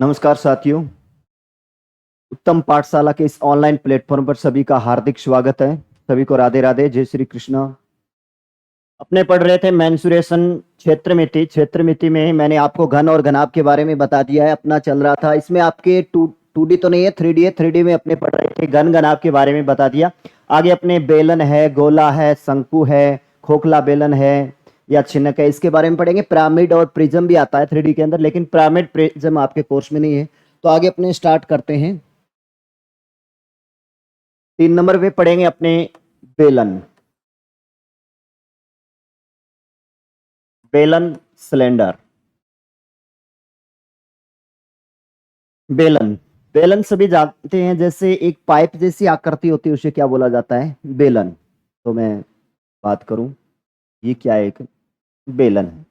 नमस्कार साथियों। उत्तम पाठशाला के इस ऑनलाइन प्लेटफॉर्म पर सभी का हार्दिक स्वागत है। सभी को राधे राधे, जय श्री कृष्णा। अपने पढ़ रहे थे मेंसुरेशन क्षेत्र मिति में मैंने आपको घन और घनाभ के बारे में बता दिया है। अपना चल रहा था इसमें आपके टू डी तो नहीं है, थ्री डी है। थ्री डी में अपने पढ़ रहे थे घन घनाभ के बारे में बता दिया। आगे अपने बेलन है, गोला है, शंकु है, खोखला बेलन है या छिन्नक है, इसके बारे में पढ़ेंगे। पिरामिड और प्रिज्म भी आता है थ्री डी के अंदर, लेकिन पिरामिड प्रिज्म आपके कोर्स में नहीं है। तो आगे अपने स्टार्ट करते हैं। 3 नंबर पे पढ़ेंगे अपने बेलन। बेलन सिलेंडर। बेलन बेलन सभी जानते हैं, जैसे एक पाइप जैसी आकृति होती है उसे क्या बोला जाता है? बेलन। तो मैं बात करूं, ये क्या है? एक बेलन है।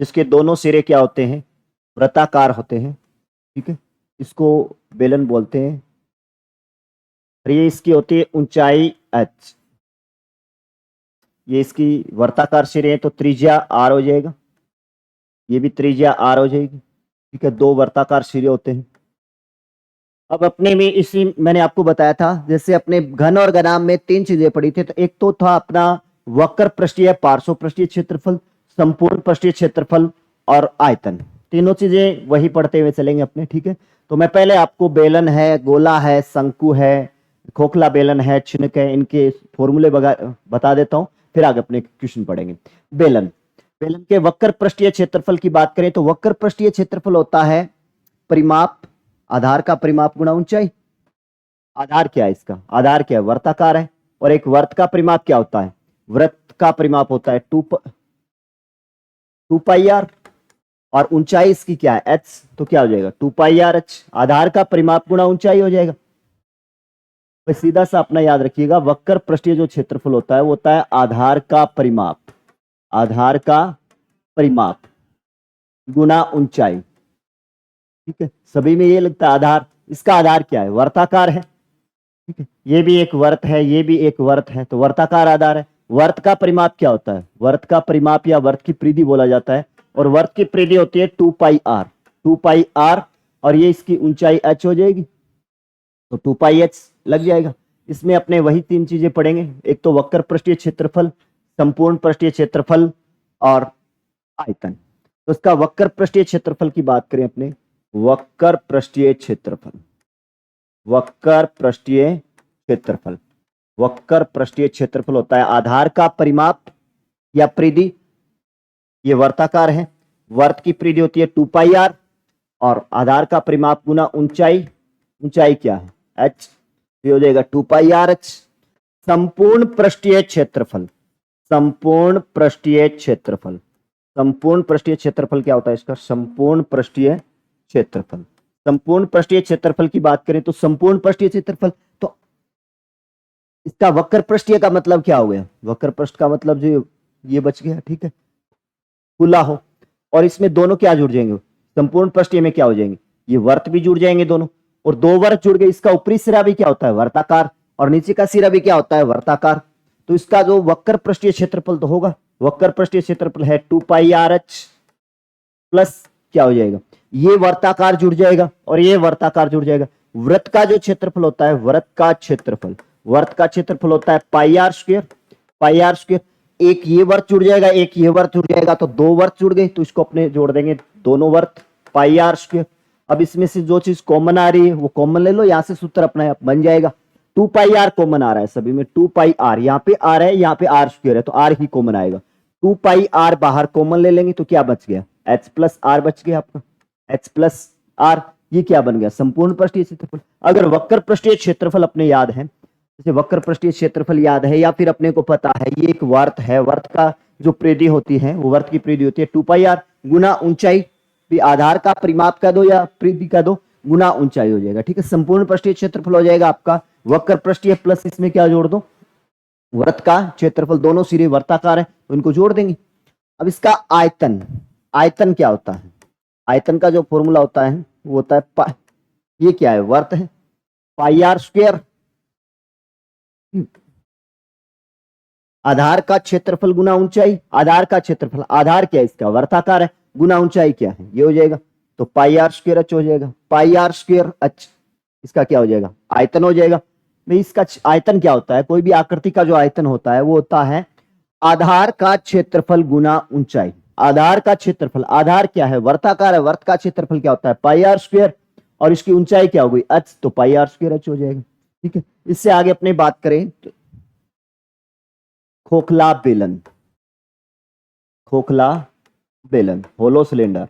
जिसके दोनों सिरे क्या होते हैं? वृत्ताकार होते हैं। ठीक है, इसको बेलन बोलते हैं। और ये इसकी होती है ऊंचाई h। ये इसकी वर्ताकार सिरे हैं तो त्रिज्या r हो जाएगा। ये भी त्रिज्या r हो जाएगी। ठीक है, दो वर्ताकार सिरे होते हैं। अब अपने में इसी मैंने आपको बताया था, जैसे अपने घन और घनाभ में 3 चीजें पड़ी थी। तो एक तो था अपना वक्र पृष्ठीय पार्श्व पृष्ठीय क्षेत्रफल, संपूर्ण पृष्ठीय क्षेत्रफल और आयतन। तीनों चीजें वही पढ़ते हुए चलेंगे अपने। ठीक है, तो मैं पहले आपको बेलन है, गोला है, शंकु है, खोखला बेलन है, छिनक है, इनके फॉर्मूले बता देता हूं, फिर आगे अपने क्वेश्चन पढ़ेंगे। बेलन बेलन के वक्र पृष्ठीय क्षेत्रफल की बात करें तो वक्र पृष्ठीय क्षेत्रफल होता है परिमाप, आधार का परिमाप गुणा ऊंचाई। आधार क्या है इसका? आधार क्या है? वर्ताकार है। और एक वर्त का परिमाप क्या होता है? वृत्त का परिमाप होता है टू पाई आर। और ऊंचाई इसकी क्या है? एच। तो क्या हो जाएगा? 2 पाई आर एच। आधार का परिमाप गुणा ऊंचाई हो जाएगा। तो सीधा सा अपना याद रखिएगा, वक्र पृष्ठीय जो क्षेत्रफल होता है वो होता है आधार का परिमाप। आधार का परिमाप गुणा ऊंचाई। ठीक है, सभी में ये लगता है आधार। इसका आधार क्या है? वर्ताकार है। ठीक है, ये भी एक वर्त है, ये भी एक वर्त है, तो वर्ताकार आधार है। वर्त का परिमाप क्या होता है? वर्त का परिमाप या वर्त की परिधि बोला जाता है। और वर्त की परिधि होती है 2 पाई आर। 2 pi are. और ये इसकी ऊंचाई h हो जाएगी, तो 2 पाई h लग जाएगा। इसमें अपने वही 3 चीजें पढ़ेंगे, एक तो वक्र पृष्ठीय क्षेत्रफल, संपूर्ण पृष्ठीय क्षेत्रफल और आयतन। तो इसका वक्र पृष्ठीय क्षेत्रफल की बात करें अपने, वक्र पृष्ठीय क्षेत्रफल, वक्र पृष्ठीय क्षेत्रफल, वक्र पृष्ठीय क्षेत्रफल होता है आधार का परिमाप या परिधि। ये वर्ताकार है, वर्त की परिधि होती है 2 पाई आर और आधार का परिमाप गुना ऊंचाई। ऊंचाई क्या है? h। ये हो जाएगा 2 पाई आर एच। संपूर्ण पृष्ठीय क्षेत्रफल, संपूर्ण पृष्ठीय क्षेत्रफल, संपूर्ण पृष्ठीय क्षेत्रफल क्या होता है इसका? संपूर्ण पृष्ठीय क्षेत्रफल। संपूर्ण पृष्ठीय क्षेत्रफल की बात करें तो संपूर्ण पृष्ठीय क्षेत्रफल, तो इसका वक्र पृष्ठीय का मतलब क्या हो गया? वक्र पृष्ठ का मतलब जो ये बच गया, ठीक है, खुला हो। और इसमें दोनों क्या जुड़ जाएंगे? संपूर्ण पृष्ठीय में क्या हो जाएंगे? ये वर्त भी जुड़ जाएंगे दोनों, और दो वर्त जुड़ गए। इसका ऊपरी सिरा भी क्या होता है? वर्ताकार। और नीचे का सिरा भी क्या होता है? वर्ताकार। तो इसका जो वक्र पृष्ठीय क्षेत्रफल तो होगा, वक्र पृष्ठीय क्षेत्रफल है 2 पाई आर एच प्लस क्या हो जाएगा? ये वर्ताकार जुड़ जाएगा और ये वर्ताकार जुड़ जाएगा। वृत्त का जो क्षेत्रफल होता है, वृत्त का क्षेत्रफल, वर्त का क्षेत्रफल होता है pi R square. Pi R square, एक ये वर्त जुड़ जाएगा, एक ये वर्त जुड़ जाएगा, तो दो वर्त जुड़ गए, तो इसको अपने जोड़ देंगे दोनों वर्त, पाई आर स्क्वायर। अब इसमें से जो चीज कॉमन आ रही है वो कॉमन ले लो, यहां से सूत्र अपना बन जाएगा। 2 पाई आर कॉमन आ रहा है सभी में, 2 पाई आर यहाँ पे आर है, यहाँ पे आर स्क्वायर है, तो आर ही कॉमन आएगा। 2 पाई आर बाहर कॉमन ले लेंगे तो क्या बच गया? एच प्लस आर बच गया आपका, एच प्लस आर। ये क्या बन गया? संपूर्ण पृष्ठीय क्षेत्रफल। अगर वक्र पृष्ठीय क्षेत्रफल अपने याद है, जैसे वक्र पृष्ठीय क्षेत्रफल याद है या फिर अपने को पता है ये एक वर्त है, वर्त का जो परिधि होती है वो वर्त की परिधि होती है 2 पाई आर गुना ऊंचाई। भी आधार का परिमाप का दो या परिधि का दो, गुना ऊंचाई हो जाएगा। ठीक है, संपूर्ण पृष्ठीय क्षेत्रफल हो जाएगा आपका वक्र पृष्ठीय प्लस इसमें क्या जोड़ दो? वृत्त का क्षेत्रफल। दोनों सिरे वर्ताकार है तो इनको जोड़ देंगे। अब इसका आयतन, आयतन क्या होता है? आयतन का जो फॉर्मूला होता है वो होता है ये क्या है? वर्त है, पाई आर स्क्वायर। आधार का क्षेत्रफल गुना ऊंचाई, आधार का क्षेत्रफल, आधार क्या है इसका, वर्ताकार है, गुना ऊंचाई क्या है, ये हो जाएगा। तो पाई आर स्क्वायर एच हो जाएगा, पाई आर स्क्वायर एच, इसका क्या हो जाएगा, आयतन हो जाएगा। भाई इसका आयतन क्या होता है, कोई भी आकृति का जो आयतन होता है वो होता है आधार का क्षेत्रफल गुना ऊंचाई। आधार का क्षेत्रफल, आधार क्या है, वर्ताकार है, वर्त का क्षेत्रफल क्या होता है, पाई आर स्क्वायर, और इसकी ऊंचाई क्या होगी, एच, तो पाई आर स्क्वायर एच हो जाएगा। ठीक है, इससे आगे अपनी बात करें तो खोखला बेलन, खोखला बेलन, होलो सिलेंडर,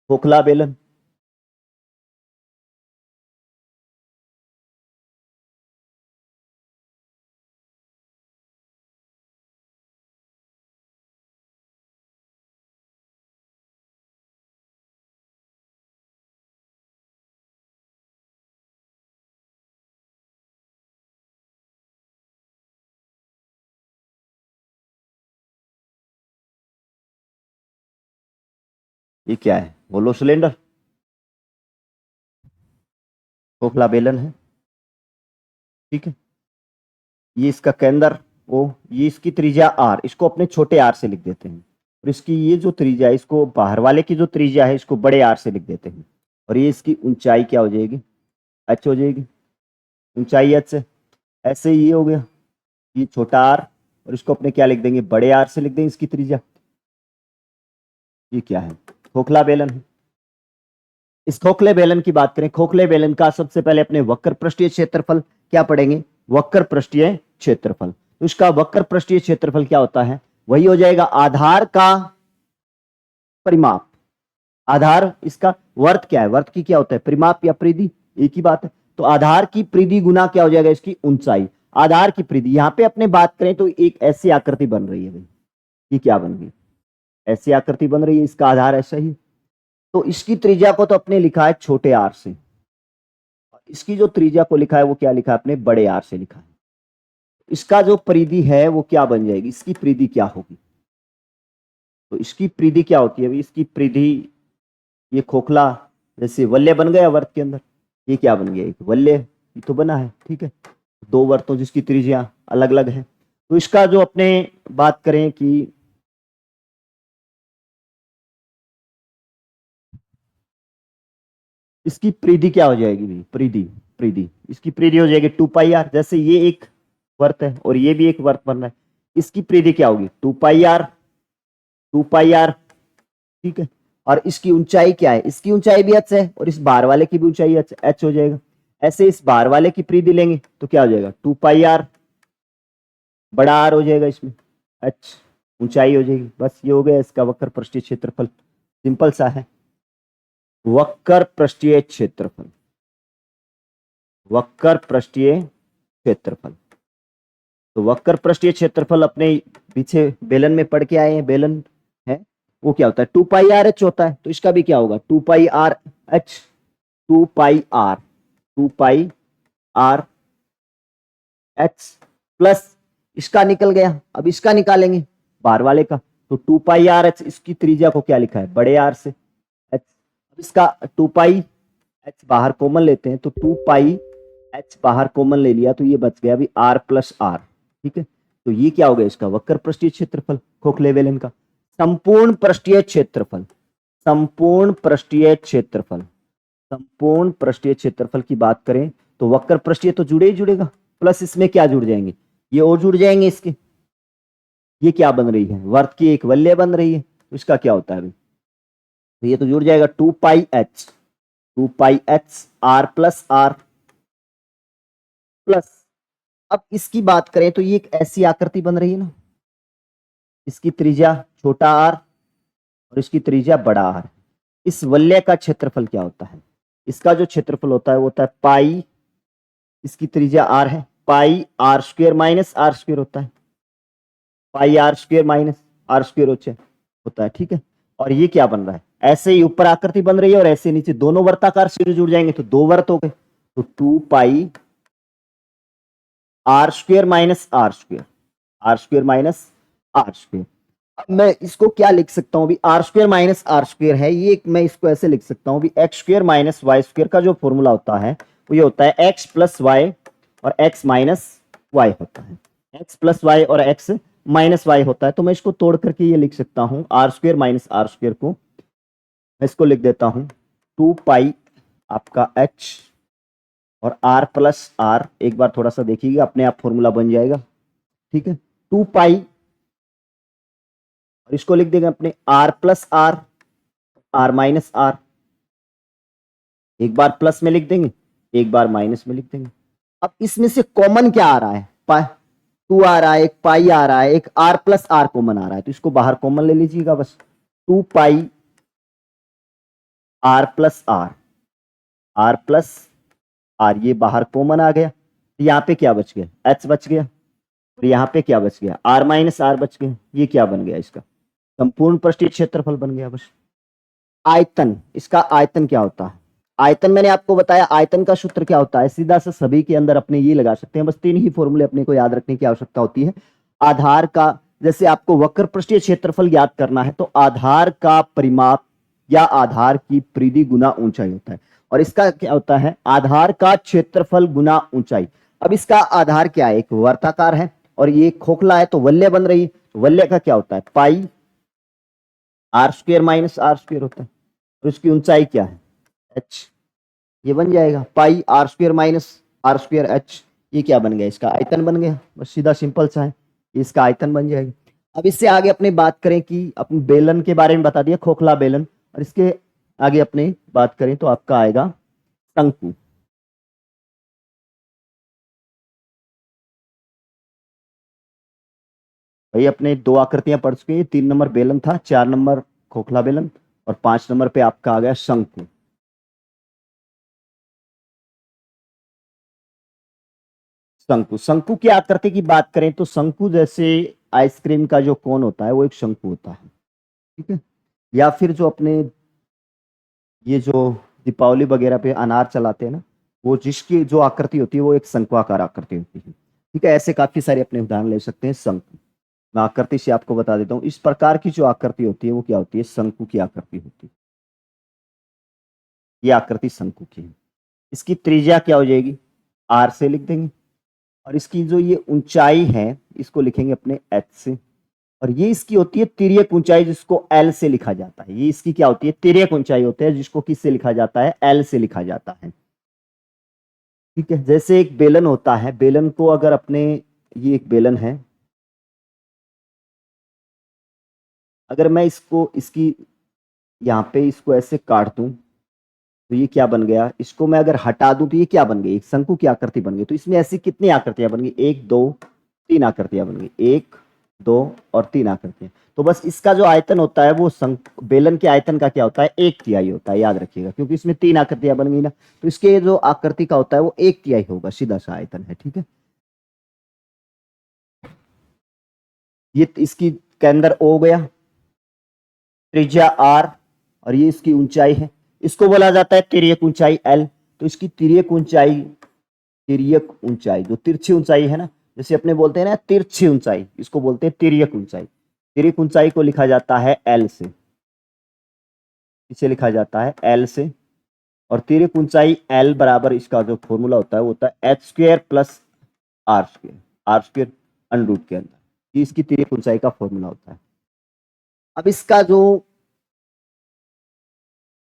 खोखला बेलन, ये क्या है, होलो सिलेंडर, खोखला बेलन है। ठीक है, ये इसका केंद्र ओ, ये इसकी त्रिज्या आर, इसको अपने छोटे आर से लिख देते हैं, और इसकी ये जो त्रिज्या है, इसको बाहर वाले की जो त्रिज्या है इसको बड़े आर से लिख देते हैं, और ये इसकी ऊंचाई क्या हो जाएगी, एच हो जाएगी, ऊंचाई एच है। ऐसे ही ये हो गया, ये छोटा आर, और इसको अपने क्या लिख देंगे, बड़े आर से लिख देंगे इसकी त्रिज्या। ये क्या है, खोखला बेलन है। इस खोखले बेलन की बात करें, खोखले बेलन का सबसे पहले अपने वक्र पृष्ठीय क्षेत्रफल क्या पढ़ेंगे, वक्र पृष्ठीय क्षेत्रफल। तो इसका वक्र पृष्ठीय क्षेत्रफल क्या होता है, वही हो जाएगा आधार का परिमाप। आधार, इसका वर्त क्या है, वर्त की क्या होता है, परिमाप या परिधि, एक ही बात है। तो आधार की परिधि गुना क्या हो जाएगा, इसकी ऊंचाई। आधार की परिधि, यहां पे अपने बात करें तो एक ऐसी आकृति बन रही है भाई, ये क्या बन गई, ऐसी आकृति बन रही है, इसका आधार ऐसा ही। तो इसकी त्रिज्या को तो अपने लिखा है छोटे आर से, इसकी जो त्रिज्या को लिखा है वो क्या लिखा है, अपने बड़े आर से लिखा है। इसका जो परिधि है वो क्या बन जाएगी, इसकी परिधि क्या होगी, तो इसकी परिधि क्या होती है, इसकी परिधि, ये खोखला जैसे वल्य बन गया वर्त के अंदर, ये क्या बन गया, एक वल्य ये तो बना है। ठीक है, दो वर्तों जिसकी त्रिज्या अलग अलग है। तो इसका जो अपने बात करें कि इसकी परिधि क्या हो जाएगी भाई, परिधि, परिधि, इसकी परिधि हो जाएगी 2 पाई आर। जैसे ये एक वर्त है और ये भी एक वर्त बन रहा है, इसकी परिधि क्या होगी, 2 पाई आर, 2 पाई आर। ठीक है, और इसकी ऊंचाई क्या है, इसकी ऊंचाई भी एच है, और इस बाहर वाले की भी ऊंचाई एच, एच हो जाएगा। ऐसे इस बाहर वाले की परिधि लेंगे तो क्या हो जाएगा, 2 पाई आर, बड़ा आर हो जाएगा, इसमें एच ऊंचाई हो जाएगी। बस ये हो गया इसका वक्र पृष्ठीय क्षेत्रफल, सिंपल सा है। वक्र पृष्ठीय क्षेत्रफल, वक्र पृष्ठीय क्षेत्रफल। तो वक्र पृष्ठीय क्षेत्रफल अपने पीछे बेलन में पढ़ के आए हैं, बेलन है वो क्या होता है, 2 पाई आर एच होता है। तो इसका भी क्या होगा, 2 pi R H, 2 pi R, 2 pi R H plus इसका निकल गया, अब इसका निकालेंगे बाहर वाले का, तो 2 पाई आर एच, इसकी त्रिज्या को क्या लिखा है, बड़े आर से एच। इसका 2 पाई एच बाहर कॉमन लेते हैं, तो 2 पाई एच बाहर कॉमन ले लिया, तो ये बच गया अभी आर प्लस आर। ठीक है, तो ये क्या हो गया, इसका वक्र पृष्ठीय क्षेत्रफल खोखले बेलन का। संपूर्ण पृष्ठीय क्षेत्रफल, संपूर्ण पृष्ठीय क्षेत्रफल, संपूर्ण पृष्ठीय क्षेत्रफल की बात करें तो वक्र पृष्ठीय तो जुड़े ही जुड़ेगा, प्लस इसमें क्या जुड़ जाएंगे, ये और जुड़ जाएंगे इसके। ये क्या बन रही है, वर्त की एक वल्य बन रही है, तो इसका क्या होता है, तो ये तो जुड़ जाएगा 2 pi H, 2 pi H R plus R plus. अब इसकी बात करें तो ये एक ऐसी आकृति बन रही है ना, इसकी त्रिज्या छोटा आर और इसकी त्रिज्या बड़ा आर। इस वलय का क्षेत्रफल क्या होता है, इसका जो क्षेत्रफल होता है वो होता है पाई, इसकी त्रिज्या आर है, pi R square minus R square होता है, pi R square minus R square होता है। ठीक है, और ये क्या बन रहा है, ऐसे ही ऊपर आकृति बन रही है और ऐसे नीचे दोनों वर्ताकार से जुड़ जाएंगे, तो दो वर्त हो गए, तो 2 pi R square minus R square, R square minus R square. अब मैं इसको क्या लिख सकता हूं, अभी R square minus R square है, ये मैं इसको ऐसे लिख सकता हूं, X square minus Y square का जो फॉर्मूला होता है वो ये होता है एक्स प्लस वाई और एक्स माइनस वाई होता है। एक्स प्लस वाई और एक्स माइनस वाई होता है। तो मैं इसको तोड़ करके ये लिख सकता हूं, R square minus R square को मैं इसको लिख देता हूं 2 पाई आपका एच और आर प्लस आर, एक बार थोड़ा सा देखिएगा अपने आप फॉर्मूला बन जाएगा, ठीक है। 2 पाई और इसको लिख देंगे अपने R plus R, R minus R, एक बार प्लस में लिख देंगे एक बार माइनस में लिख देंगे। अब इसमें से कॉमन क्या आ रहा है, पाई 2 आ रहा है, एक पाई आ रहा है, एक आर प्लस आर कॉमन आ रहा है, तो इसको बाहर कॉमन ले लीजिएगा बस। 2 pi R plus R, R plus R, ये बाहर कॉमन आ गया। यहां पे क्या बच गया, एच बच गया, और यहां पे क्या बच गया, आर माइनस आर बच गया। ये क्या बन गया, इसका संपूर्ण पृष्ठीय क्षेत्रफल बन गया बस। आयतन, इसका आयतन क्या होता है, आयतन मैंने आपको बताया, आयतन का सूत्र क्या होता है, सीधा से सभी के अंदर अपने ये लगा सकते हैं, बस 3 ही फॉर्मूले अपने को याद रखने की आवश्यकता होती है। आधार का, जैसे आपको वक्र पृष्ठीय क्षेत्रफल याद करना है तो आधार का परिमाप या आधार की परिधि गुना ऊंचाई होता है, और इसका क्या होता है, आधार का क्षेत्रफल गुना ऊंचाई। अब इसका आधार क्या है, एक वर्ताकार है और ये खोखला है तो वल्य बन रही है, तो वल्य का क्या होता है, pi R square minus R square होता है, और इसकी ऊंचाई क्या है, एच। ये बन जाएगा pi R square minus R square H. ये क्या बन गया, इसका आयतन बन गया, बस सीधा सिंपल सा है, इसका आयतन बन जाएगा। अब इससे आगे अपने बात करें कि अपने बेलन के बारे में बता दिया, खोखला बेलन, और इसके आगे अपने बात करें तो आपका आएगा शंकु। भाई अपने 2 आकृतियां पढ़ चुके हैं, 3 नंबर बेलन था, 4 नंबर खोखला बेलन, और 5 नंबर पे आपका आ गया शंकु। शंकु, शंकु की आकृति की बात करें तो शंकु जैसे आइसक्रीम का जो कोन होता है वो एक शंकु होता है, ठीक है। या फिर जो अपने ये जो दीपावली वगैरह पे अनार चलाते हैं ना, वो जिसकी जो आकृति होती है वो एक शंक्वाकार आकृति होती है, ठीक है। ऐसे काफी सारे अपने उदाहरण ले सकते हैं। शंकु, मैं आकृति से आपको बता देता हूँ, इस प्रकार की जो आकृति होती है वो क्या होती है, शंकु की आकृति होती है। ये आकृति शंकु की है। इसकी त्रिज्या क्या हो जाएगी, आर से लिख देंगे, और इसकी जो ये ऊंचाई है इसको लिखेंगे अपने एच से, और ये इसकी होती है तिर्यक ऊंचाई जिसको एल से लिखा जाता है। ये इसकी क्या होती है, तिर्यक ऊंचाई होती है जिसको किससे लिखा जाता है, एल से लिखा जाता है, ठीक है। जैसे एक बेलन होता है, बेलन को अगर अपने, ये एक बेलन है, अगर मैं इसको इसकी यहाँ पे इसको ऐसे काट दूं तो ये क्या बन गया, इसको मैं अगर हटा दूं तो ये क्या बन गई, एक शंकु की आकृति बन गई। तो इसमें ऐसी कितनी आकृतियां बन गई, 1 2 3 आकृतियां बन गई, 1 2 और 3 आकृतियां। तो बस इसका जो आयतन होता है वो बेलन के आयतन का क्या होता है, 1/3 होता है, याद रखिएगा, क्योंकि इसमें 3 आकृतियां बन गई ना, तो इसके जो आकृति का होता है वो 1/3 होगा, सीधा सा आयतन है, ठीक है। ये इसकी के अंदर ओ गया, त्रिज्या आर, और ये इसकी ऊंचाई है, इसको बोला जाता है तिर्यक ऊंचाई एल। तो इसकी तिर्यक ऊंचाई, तिर्यक ऊंचाई जो तिरछी ऊंचाई है ना, जैसे अपने बोलते हैं ना तिरछी ऊंचाई, इसको बोलते हैं तिर्यक ऊंचाई। तिर्यक ऊंचाई को लिखा जाता है एल से, इसे लिखा जाता है एल से, और तिर्यक ऊंचाई एल बराबर इसका जो फॉर्मूला होता है वो होता है H square plus R square, R square under root के अंदर, ये इसकी तिर्यक ऊंचाई का फॉर्मूला होता है। अब इसका जो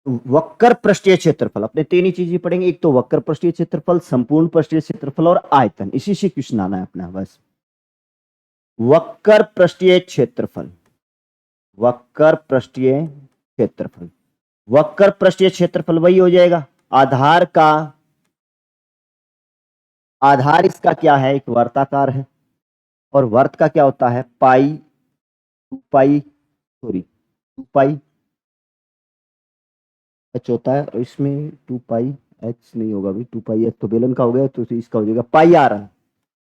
वक्र पृष्ठीय क्षेत्रफल, अपने 3 ही चीजें पढ़ेंगे, एक तो वक्र पृष्ठीय क्षेत्रफल, संपूर्ण पृष्ठीय क्षेत्रफल और आयतन, इसी से क्वेश्चन आना है अपना बस। वक्र पृष्ठीय क्षेत्रफल, वक्र पृष्ठीय क्षेत्रफल, वक्र पृष्ठीय क्षेत्रफल वही हो जाएगा, आधार का, आधार इसका क्या है, एक वर्ताकार है, और वर्त का क्या होता है, पाई 2 पाई सॉरी 2 पाई एच होता है, और इसमें 2 पाई एच नहीं होगा भाई, 2 पाई एच तो बेलन का हो गया, तो इसका हो जाएगा pi are,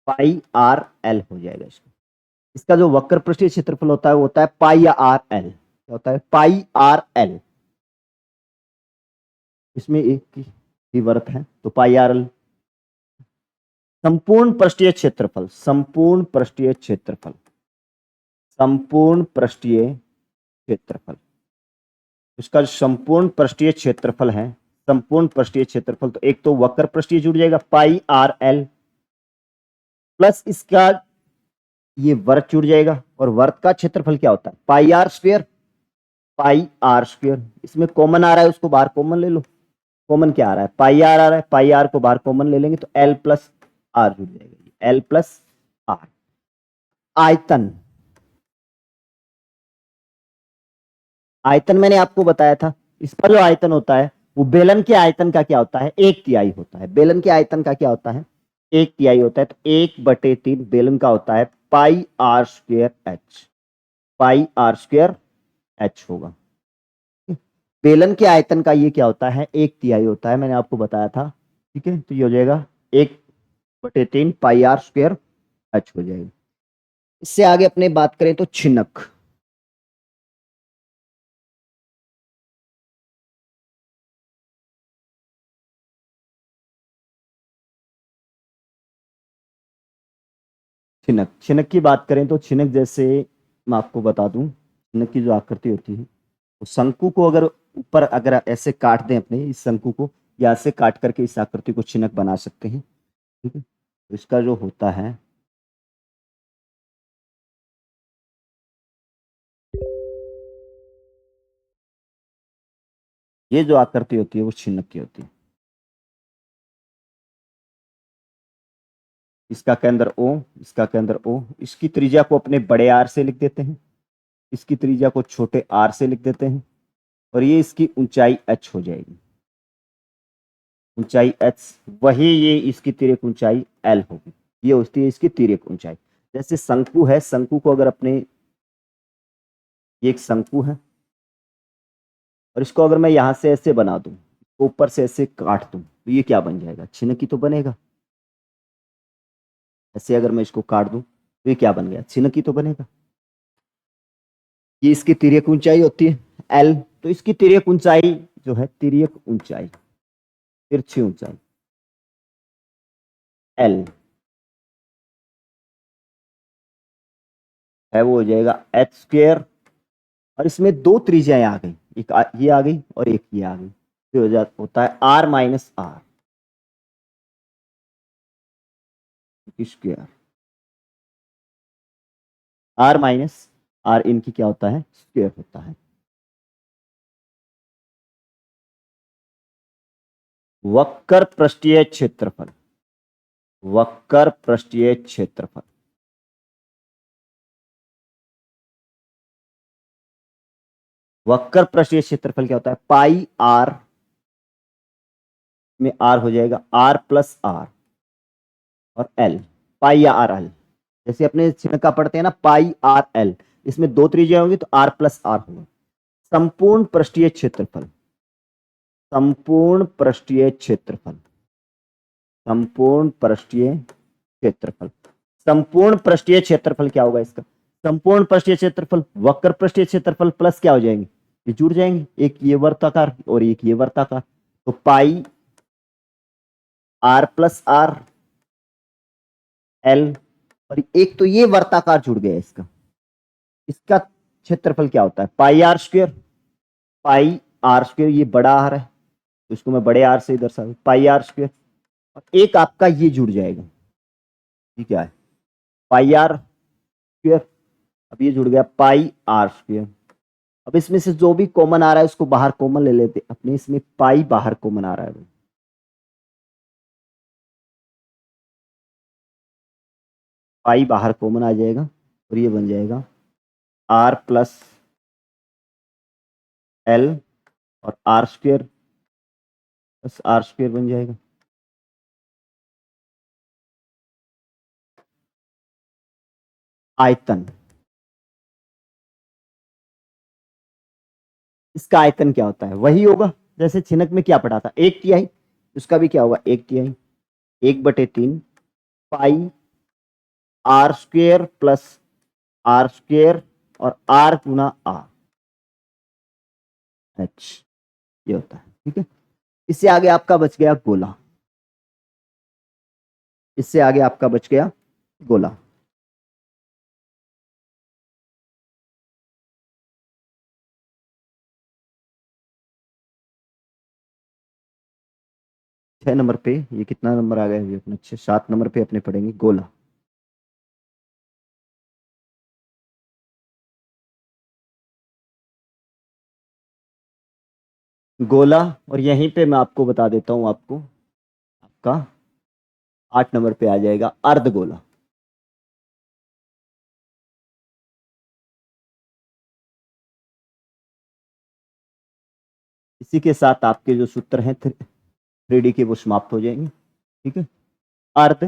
pi R L हो जाएगा इसका। इसका जो वक्र पृष्ठीय क्षेत्रफल होता है वो होता है पाई आर एल, क्या होता है, पाई आर एल। इसमें एक ही वर्त है तो पाई आर एल। संपूर्ण पृष्ठीय क्षेत्रफल, संपूर्ण पृष्ठीय क्षेत्रफल, संपूर्ण पृष्ठीय क्षेत्रफल, इसका जो संपूर्ण पृष्ठीय क्षेत्रफल है संपूर्ण पृष्ठीय क्षेत्रफल, तो एक तो वक्र पृष्ठीय जुड़ जाएगा पाई आर एल, प्लस इसका ये वर्ग जुड़ जाएगा, और वर्ग का क्षेत्रफल क्या होता है pi R square, pi R square. इसमें कॉमन आ रहा है, उसको बाहर कॉमन ले लो। कॉमन क्या आ रहा है पाई आर आ रहा है, पाई आर को बाहर कॉमन ले लेंगे तो एल प्लस आर जुड़ जाएगा, एल प्लस आर। आयतन, आयतन मैंने आपको बताया था, इस पर जो आयतन होता है वो बेलन के आयतन का क्या होता है, एक तिहाई होता है। बेलन के आयतन का क्या होता है, एक तिहाई होता है। तो 1/3 बेलन का होता है pi R square H, pi R square H होगा। बेलन के आयतन का ये क्या होता है, एक तिहाई होता है, मैंने आपको बताया था। ठीक है, तो ये हो जाएगा 1/3 पाई आर स्क्वायर एच हो जाएगा। इससे आगे अपने बात करें तो छिनक। छिनक, छिनक की बात करें तो छिनक जैसे मैं आपको बता दूं, छिनक की जो आकृति होती है, तो शंकु को अगर ऊपर अगर ऐसे काट दें, अपने इस शंकु को या ऐसे काट करके इस आकृति को छिनक बना सकते हैं। ठीक है, तो इसका जो होता है, ये जो आकृति होती है वो छिनक की होती है। इसका केंद्र ओ, इसका केंद्र ओ, इसकी त्रिज्या को अपने बड़े आर से लिख देते हैं, इसकी त्रिज्या को छोटे आर से लिख देते हैं, और ये इसकी ऊंचाई एच हो जाएगी, ऊंचाई एच। वही ये इसकी तिर्यक ऊंचाई एल होगी, ये होती है इसकी तिर्यक ऊंचाई। जैसे शंकु है, शंकु को अगर अपने, ये एक शंकु है, और इसको अगर मैं यहां से ऐसे बना दूं, ऊपर से ऐसे काट दूं, तो ये क्या बन जाएगा, छिनक ही तो बनेगा। ऐसे अगर मैं इसको काट दूं तो ये क्या बन गया, छिनक ही तो बनेगा। ये इसकी तिर्यक ऊंचाई होती है एल, तो इसकी तिर्यक ऊंचाई जो है, तिर्यक ऊंचाई, तिरछी ऊंचाई एल है, वो हो जाएगा एच स्क्वायर। और इसमें दो त्रिज्याएं आ गई, एक ये आ गई और एक ये आ गई, तो हो जाता होता है R minus R square. R minus R इनकी क्या होता है, स्क्वायर होता है। वक्र पृष्ठीय क्षेत्रफल, वक्र पृष्ठीय क्षेत्रफल, वक्र पृष्ठीय क्षेत्रफल क्या होता है, पाई आर में आर हो जाएगा आर प्लस आर और एल, पाई या आर एल। जैसे अपने चिन्ह का पढ़ते हैं ना, पाई आर एल, इसमें दो त्रिज्या होंगी तो आर प्लस आर होगा। संपूर्ण पृष्ठीय क्षेत्रफल, संपूर्ण पृष्ठीय क्षेत्रफल, संपूर्ण पृष्ठीय क्षेत्रफल, संपूर्ण पृष्ठीय क्षेत्रफल क्या होगा इसका, संपूर्ण पृष्ठीय क्षेत्रफल वक्र पृष्ठीय क्षेत्रफल प्लस क्या हो जाएंगे, ये जुड़ जाएंगे, एक ये वर्ताकार और एक ये वर्ताकार, तो पाई आर प्लस आर एल, और एक तो ये वर्ताकार जुड़ गया इसका, इसका क्षेत्रफल क्या होता है pi R square, pi R square, ये बड़ा आर है तो इसको मैं बड़े आर से दर्शा, पाई आर स्क्वायर, और एक आपका ये जुड़ जाएगा, ये क्या है पाई आर स्क्वायर। अब ये जुड़ गया पाई आर स्क्वायर। अब इसमें से जो भी कॉमन आ रहा है उसको बाहर कॉमन ले लेते अपने, इसमें पाई बाहर कॉमन आ रहा है, पाई बाहर कॉमन आ जाएगा, और ये बन जाएगा आर प्लस एल, और R square plus R square बन जाएगा। आयतन, इसका आयतन क्या होता है, वही होगा जैसे छिनक में क्या पढ़ा था, एक तिहाई, उसका भी क्या होगा एक तिहाई, 1/3 pi R square plus R square और आर गुना आर एच, ये होता है। ठीक है, इससे आगे आपका बच गया गोला, इससे आगे आपका बच गया गोला। 6 नंबर पे ये कितना नंबर आ गया ये अपने 7 नंबर पे अपने पढ़ेंगे गोला। गोला। और यहीं पे मैं आपको बता देता हूं, आपको आपका 8 नंबर पे आ जाएगा अर्धगोला। इसी के साथ आपके जो सूत्र हैं 3D के वो समाप्त हो जाएंगे। ठीक है। अर्ध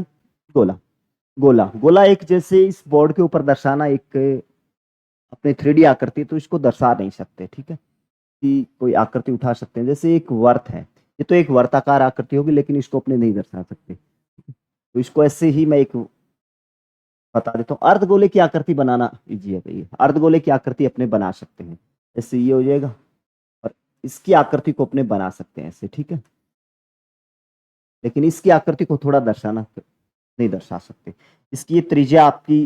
गोला। गोला गोला एक जैसे इस बोर्ड के ऊपर दर्शाना एक अपने 3D आकृति, तो इसको दर्शा नहीं सकते। ठीक है। कि कोई आकृति उठा सकते हैं, जैसे एक वर्त है, ये तो एक वर्ताकार आकृति होगी, लेकिन इसको अपने नहीं दर्शा सकते। तो इसको ऐसे ही मैं एक बता देता हूँ। अर्धगोले की आकृति बनाना इजी है भाई। अर्धगोले की आकृति अपने बना सकते हैं, ऐसे ये हो जाएगा, और इसकी आकृति को अपने बना सकते हैं ऐसे। ठीक है। लेकिन इसकी आकृति को थोड़ा दर्शाना नहीं दर्शा सकते। इसकी ये त्रिज्या आपकी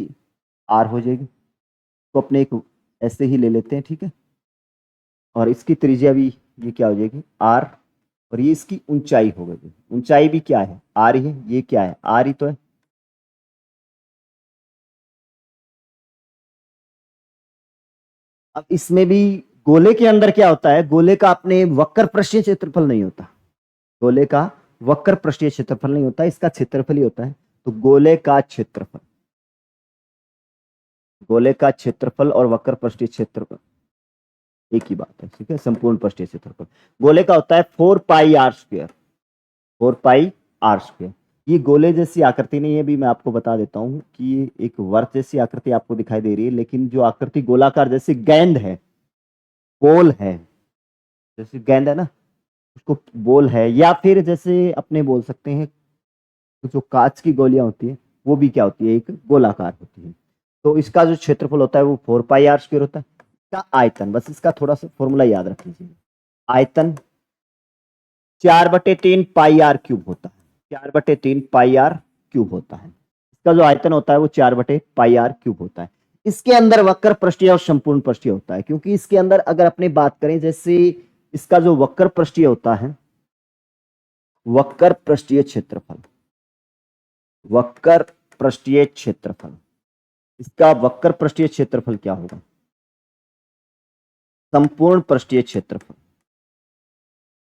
आर हो जाएगी, तो अपने एक ऐसे ही ले लेते हैं। ठीक है। और इसकी त्रिज्या भी ये क्या हो जाएगी आर, और ये इसकी ऊंचाई हो गई। ऊंचाई भी क्या है आर ही है, ये क्या है आर ही तो है। अब इसमें भी गोले के अंदर क्या होता है, गोले का अपने वक्र पृष्ठीय क्षेत्रफल नहीं होता। गोले का वक्र पृष्ठीय क्षेत्रफल नहीं होता, इसका क्षेत्रफल ही होता है। तो गोले का क्षेत्रफल, गोले का क्षेत्रफल और वक्र पृष्ठीय क्षेत्रफल एक ही बात है। ठीक है। संपूर्ण पृष्ठीय क्षेत्रफल गोले का होता है 4πr²। 4πr²। ये गोले जैसी आकृति नहीं है, भी मैं आपको बता देता हूं कि ये एक वर्त जैसी आकृति आपको दिखाई दे रही है, लेकिन जो आकृति गोलाकार जैसे गेंद है, बॉल है, जैसे गेंद है ना, उसको बॉल है, या फिर जैसे अपने बोल सकते हैं जो कांच की गोलियां होती है, वो भी क्या होती है एक गोलाकार होती है। तो इसका जो क्षेत्रफल होता है वो 4πr² होता है। इसका आयतन, बस इसका थोड़ा सा फॉर्मूला याद रख लीजिए। आयतन 4/3πr³ होता है। 4/3πr³ होता है। इसका जो आयतन होता है वो 4/πr³ होता है। इसके अंदर वक्र पृष्ठीय और संपूर्ण पृष्ठीय होता है, क्योंकि इसके अंदर अगर अपने बात करें, जैसे इसका जो वक्र पृष्ठीय होता है, वक्र पृष्ठीय क्षेत्रफल, वक्र पृष्ठीय क्षेत्रफल, इसका वक्र पृष्ठीय क्षेत्रफल क्या होगा, संपूर्ण पृष्ठीय क्षेत्रफल,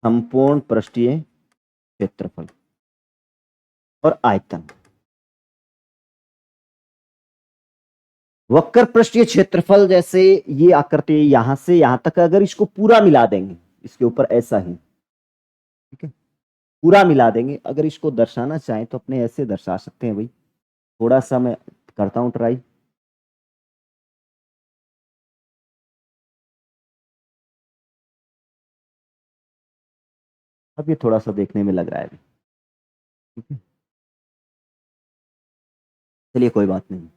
संपूर्ण पृष्ठीय क्षेत्रफल और आयतन। वक्र पृष्ठीय क्षेत्रफल जैसे ये आकृति यहां से यहां तक, अगर इसको पूरा मिला देंगे इसके ऊपर ऐसा ही, ठीक है, पूरा मिला देंगे, अगर इसको दर्शाना चाहें तो अपने ऐसे दर्शा सकते हैं भाई। थोड़ा सा मैं करता हूं ट्राई। अब ये थोड़ा सा देखने में लग रहा है, ठीक है, चलिए कोई बात नहीं।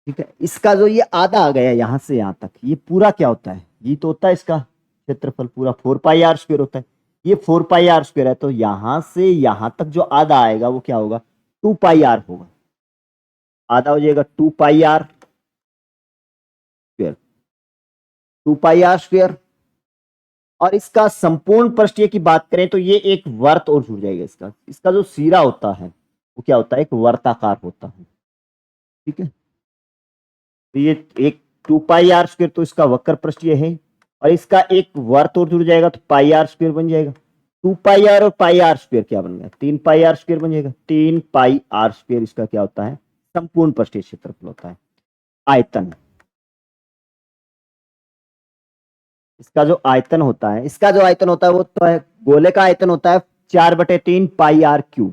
ठीक है। इसका जो ये आधा आ गया यहां से यहां तक, ये पूरा क्या होता है, ये तो होता है इसका क्षेत्रफल पूरा 4πr² होता है। ये 4πr² है, तो यहां से यहां तक जो आधा आएगा वो क्या होगा 2πr होगा। आधा हो जाएगा 2πr²। 2πr²। और इसका संपूर्ण पृष्ठीय की बात करें तो ये एक वर्त और जुड़ जाएगा। इसका इसका जो सिरा होता है वो क्या होता है एक वर्ताकार होता है। ठीक है। तो ये एक 2πr² तो इसका वक्र पृष्ठीय है, और इसका एक वर्त और जुड़ जाएगा तो πr² बन जाएगा। 2πr और πr² क्या बन गया 3πr² बन जाएगा। 3πr² इसका क्या होता है संपूर्ण पृष्ठीय क्षेत्रफल होता है। आयतन, इसका जो आयतन होता है, इसका जो आयतन होता है वो तो है, गोले का आयतन होता है 4/3πr³।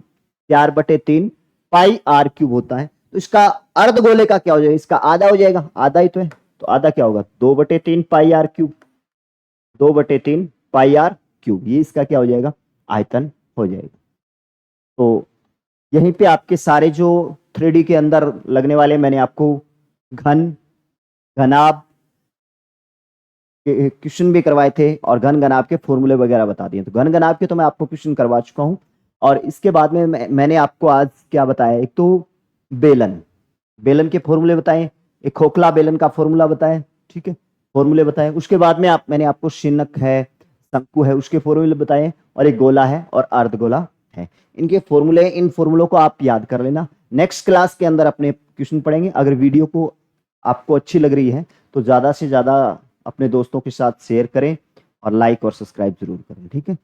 4/3πr³ होता है। तो इसका अर्धगोले का क्या हो जाएगा, इसका आधा हो जाएगा, आधा ही तो है, तो आधा क्या होगा 2/3πr³। 2/3πr³, ये इसका क्या हो जाएगा आयतन हो जाएगा। तो यहीं पे आपके सारे जो 3D के अंदर लगने वाले, मैंने आपको घन, घनाभ के क्वेश्चन भी करवाए थे, और घन घनाभ के फॉर्मूले वगैरह बता दिए। तो घन घनाभ के तो मैं आपको क्वेश्चन करवा चुका हूं, और इसके बाद में मैंने आपको आज क्या बताया, एक तो बेलन, बेलन के फॉर्मूले बताए, एक खोखला बेलन का फॉर्मूला बताया, ठीक है, फॉर्मूले बताए। उसके बाद में मैंने आपको शिनक है, शंकु है, उसके फॉर्मूले बताए, और एक गोला है और अर्धगोला है। इनके फॉर्मूले, इन फॉर्मूलों को आप याद कर लेना। नेक्स्ट क्लास के अंदर अपने क्वेश्चन पढ़ेंगे। अगर वीडियो को आपको अच्छी लग रही है तो ज्यादा से ज्यादा अपने दोस्तों के साथ शेयर करें और लाइक और सब्सक्राइब जरूर करें, ठीक है।